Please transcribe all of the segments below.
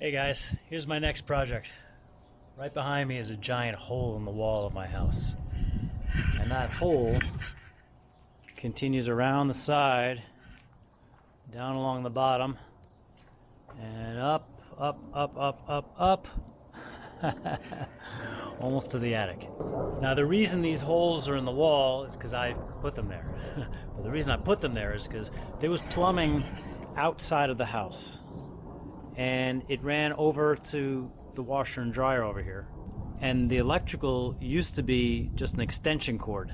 Hey guys, here's my next project. Right behind me is a giant hole in the wall of my house. And that hole continues around the side, down along the bottom, and up, up, up, up, up, up, almost to the attic. Now the reason these holes are in the wall is because I put them there. But the reason I put them there is because there was plumbing outside of the house. And it ran over to the washer and dryer over here. And the electrical used to be just an extension cord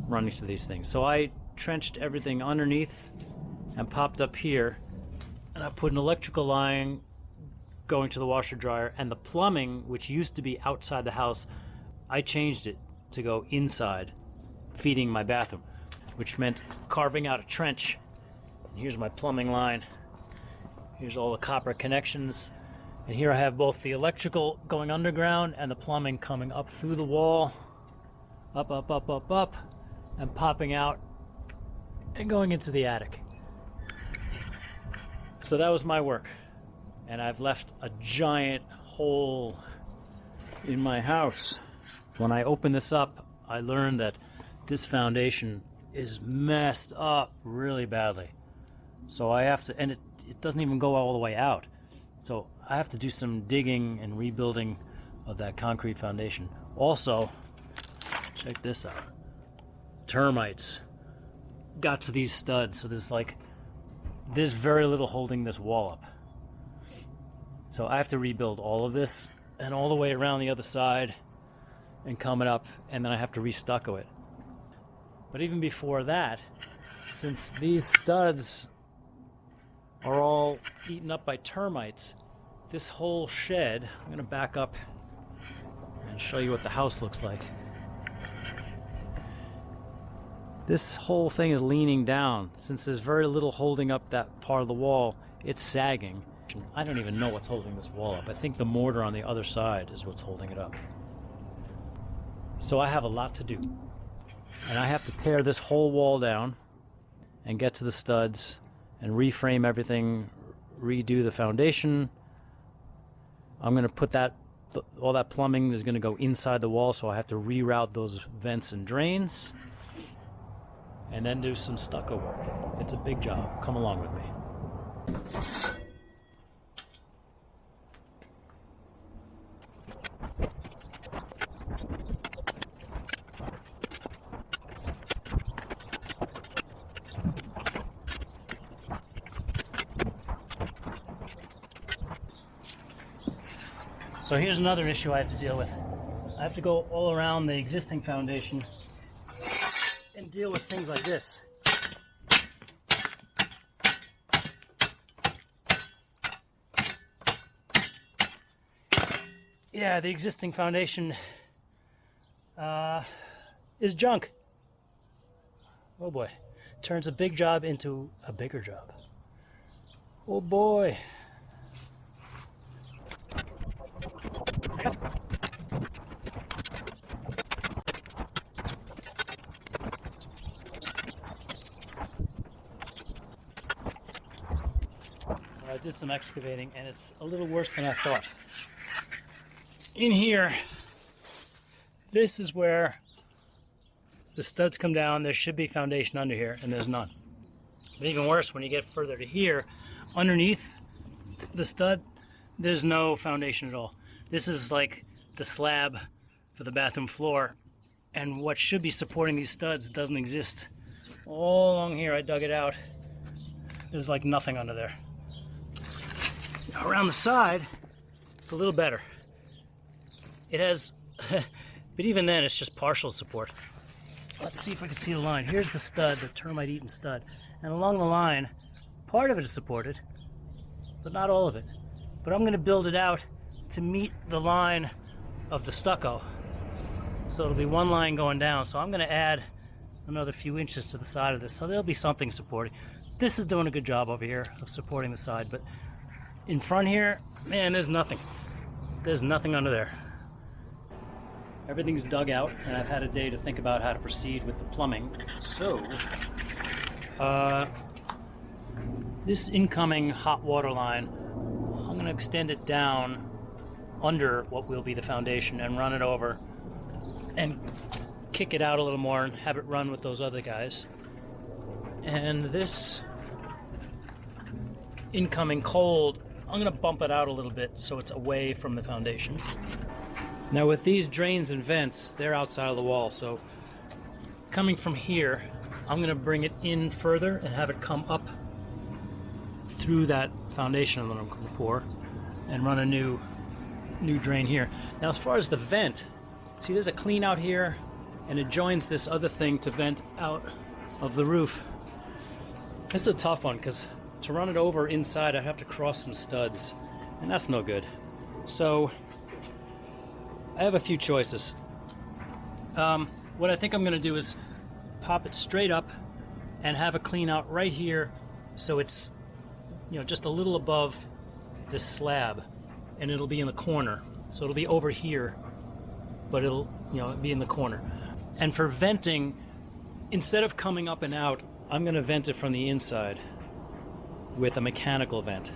running to these things. So I trenched everything underneath and popped up here, and I put an electrical line going to the washer dryer, and the plumbing, which used to be outside the house, I changed it to go inside, feeding my bathroom, which meant carving out a trench. And here's my plumbing line. Here's all the copper connections, and here I have both the electrical going underground and the plumbing coming up through the wall, up, up, up, up, up, and popping out and going into the attic. So that was my work, and I've left a giant hole in my house. When I opened this up, I learned that this foundation is messed up really badly. So I have to, and it doesn't even go all the way out. So I have to do some digging and rebuilding of that concrete foundation. Also, check this out. Termites got to these studs, so there's very little holding this wall up. So I have to rebuild all of this and all the way around the other side and come it up, and then I have to re-stucco it. But even before that, since these studs are all eaten up by termites, this whole shed, I'm going to back up and show you what the house looks like. This whole thing is leaning down. Since there's very little holding up that part of the wall, it's sagging. I don't even know what's holding this wall up. I think the mortar on the other side is what's holding it up. So I have a lot to do. And I have to tear this whole wall down and get to the studs and reframe everything, redo the foundation. I'm going to put all that plumbing is going to go inside the wall, so I have to reroute those vents and drains, and then do some stucco work. It's a big job. Come along with me. So here's another issue I have to deal with. I have to go all around the existing foundation and deal with things like this. Yeah, the existing foundation is junk. Oh boy. Turns a big job into a bigger job. Oh boy. I did some excavating, and it's a little worse than I thought. In here, this is where the studs come down. There should be foundation under here, and there's none. But even worse, when you get further to here, underneath the stud, there's no foundation at all. This is like the slab for the bathroom floor, and what should be supporting these studs doesn't exist. All along here, I dug it out. There's like nothing under there. Now, around the side, it's a little better. It has, but even then, it's just partial support. Let's see if I can see the line. Here's the stud, the termite-eaten stud, and along the line, part of it is supported, but not all of it. But I'm going to build it out to meet the line of the stucco. So it'll be one line going down. So I'm going to add another few inches to the side of this. So there'll be something supporting. This is doing a good job over here of supporting the side. But in front here, man, there's nothing. There's nothing under there. Everything's dug out, and I've had a day to think about how to proceed with the plumbing. So, this incoming hot water line, I'm going going to extend it down under what will be the foundation and run it over and kick it out a little more and have it run with those other guys. And this incoming cold, I'm going to bump it out a little bit so it's away from the foundation. Now with these drains and vents, they're outside of the wall, so coming from here, I'm going to bring it in further and have it come up through that foundation that I'm going to pour and run a new drain here. Now as far as the vent, see there's a clean out here and it joins this other thing to vent out of the roof. This is a tough one because to run it over inside I have to cross some studs and that's no good. So I have a few choices. What I think I'm going to do is pop it straight up and have a clean out right here so it's, you know, just a little above this slab, and it'll be in the corner. So it'll be over here, but it'll, you know, be in the corner. And for venting, instead of coming up and out, I'm going to vent it from the inside with a mechanical vent.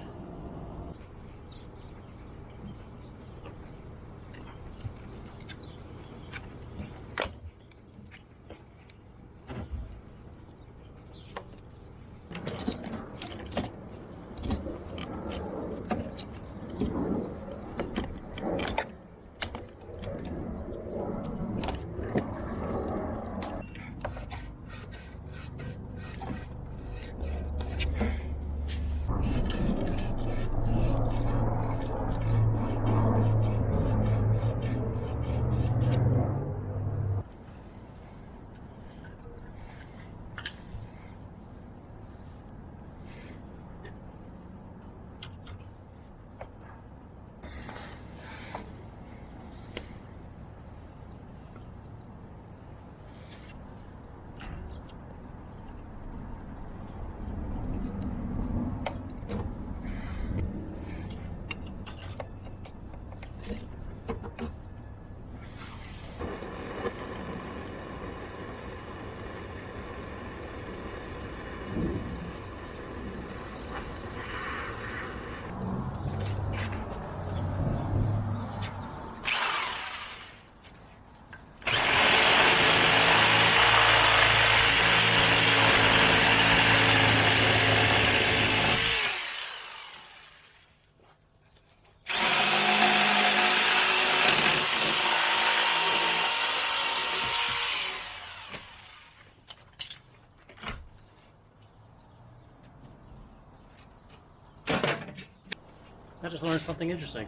I just learned something interesting.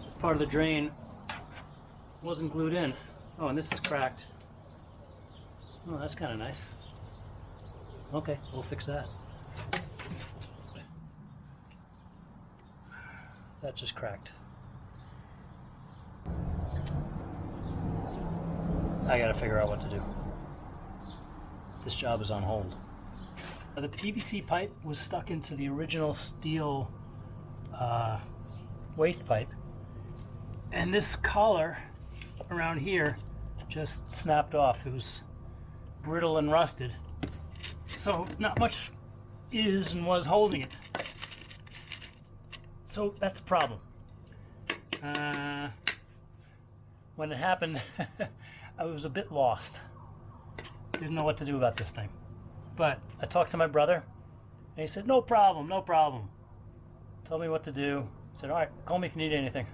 This part of the drain wasn't glued in. Oh, and this is cracked. Oh, that's kind of nice. Okay, we'll fix that. That just cracked. I gotta figure out what to do. This job is on hold. The PVC pipe was stuck into the original steel waste pipe, and this collar around here just snapped off. It was brittle and rusted, so not much is and was holding it. So that's a problem. When it happened, I was a bit lost. Didn't know what to do about this thing. But I talked to my brother, and he said, no problem, no problem. Told me what to do. Said, all right, call me if you need anything.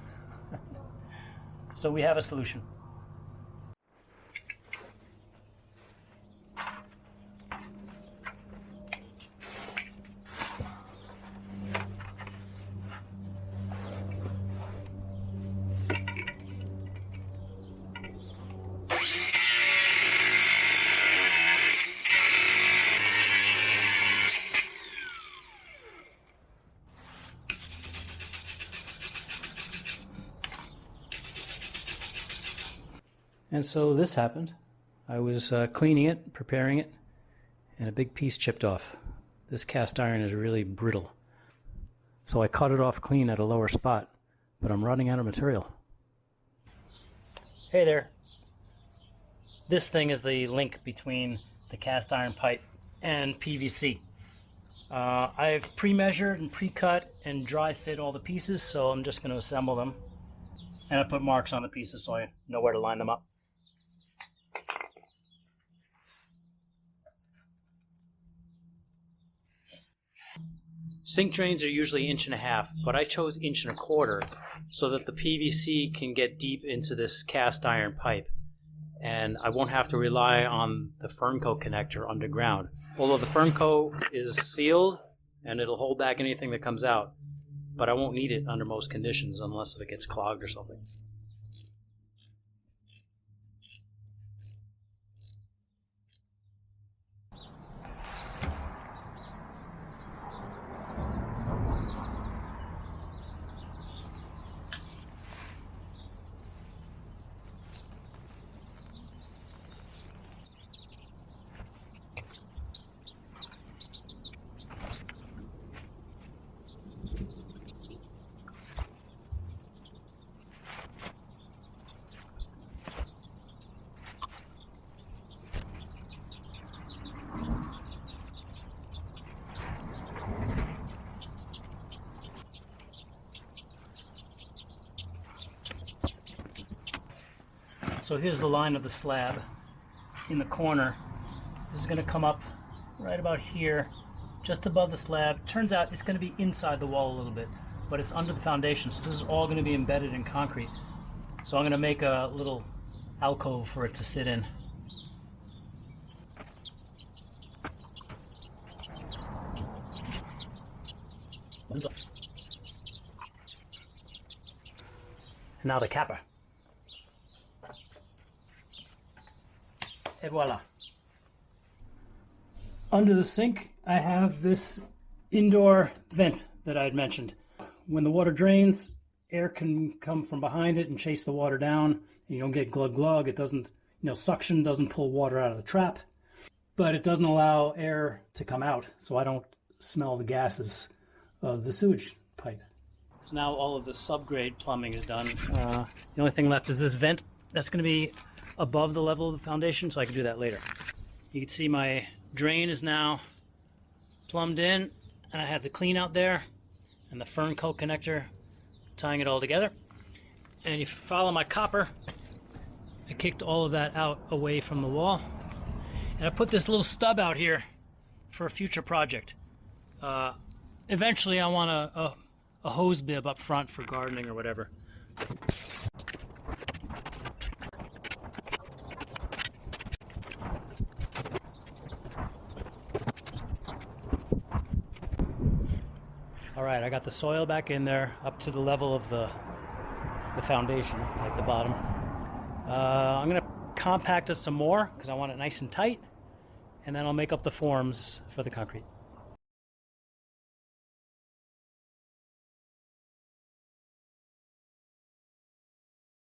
So we have a solution. And so this happened. I was cleaning it, preparing it, and a big piece chipped off. This cast iron is really brittle. So I cut it off clean at a lower spot, but I'm running out of material. Hey there. This thing is the link between the cast iron pipe and PVC. I've pre-measured and pre-cut and dry fit all the pieces, so I'm just going to assemble them. And I put marks on the pieces so I know where to line them up. Sink drains are usually 1.5 inches, but I chose 1.25 inches so that the PVC can get deep into this cast iron pipe, and I won't have to rely on the fern coat connector underground. Although the fern coat is sealed and it'll hold back anything that comes out, but I won't need it under most conditions unless it gets clogged or something. So here's the line of the slab in the corner. This is going to come up right about here, just above the slab. Turns out it's going to be inside the wall a little bit, but it's under the foundation, so this is all going to be embedded in concrete. So I'm going to make a little alcove for it to sit in. And now the capper. Et voila. Under the sink, I have this indoor vent that I had mentioned. When the water drains, air can come from behind it and chase the water down. You don't get glug glug. It doesn't, suction doesn't pull water out of the trap, but it doesn't allow air to come out, so I don't smell the gases of the sewage pipe. So now all of the subgrade plumbing is done. The only thing left is this vent that's going to be above the level of the foundation, so I can do that later. You can see my drain is now plumbed in, and I have the clean out there and the fern coat connector tying it all together. And if you follow my copper, I kicked all of that out away from the wall, and I put this little stub out here for a future project. Eventually I want a hose bib up front for gardening or whatever. All right, I got the soil back in there up to the level of the foundation, like the bottom. I'm gonna compact it some more because I want it nice and tight, and then I'll make up the forms for the concrete.